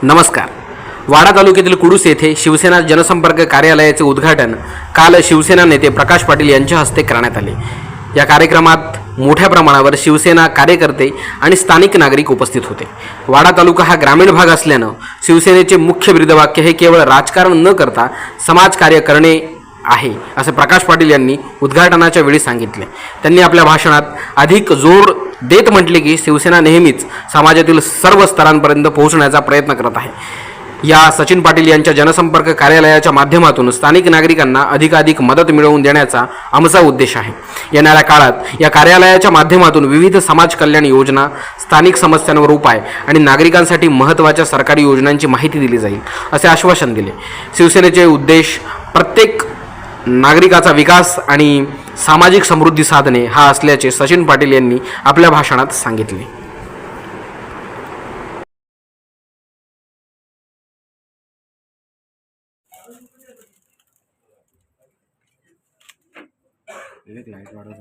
नमस्कार. वाडा तालुक्यातील कुडूस येथे शिवसेना जनसंपर्क कार्यालयाचे उद्घाटन काल शिवसेना नेते प्रकाश पाटील यांच्या हस्ते करण्यात आले. या कार्यक्रमात मोठ्या प्रमाणावर शिवसेना कार्यकर्ते आणि स्थानिक नागरिक उपस्थित होते. वाडा तालुका हा ग्रामीण भाग असल्यानं शिवसेनेचे मुख्य ब्रीदवाक्य हे केवळ राजकारण न करता समाजकार्य करणे आहे, असे प्रकाश पाटील यांनी उद्घाटनाच्या वेळी सांगितले. त्यांनी आपल्या भाषणात अधिक जोर देत म्हटले की शिवसेना नेहमीच समाजातील सर्व स्तरांपर्यंत पोहोचण्याचा प्रयत्न करत आहे. या सचिन पाटील यांच्या जनसंपर्क कार्यालयाच्या माध्यमातून स्थानिक नागरिकांना अधिकाधिक मदत मिळवून देण्याचा आमचा उद्देश आहे. येणाऱ्या काळात या कार्यालयाच्या माध्यमातून विविध समाज कल्याण योजना, स्थानिक समस्यांवर उपाय आणि नागरिकांसाठी महत्त्वाच्या सरकारी योजनांची माहिती दिली जाईल, असे आश्वासन दिले. शिवसेनेचे उद्देश प्रत्येक नागरिकाचा विकास आणि सामाजिक समृद्धी साधणे हा असल्याचे सचिन पाटील यांनी आपल्या भाषणात सांगितले. लाईट वाढव.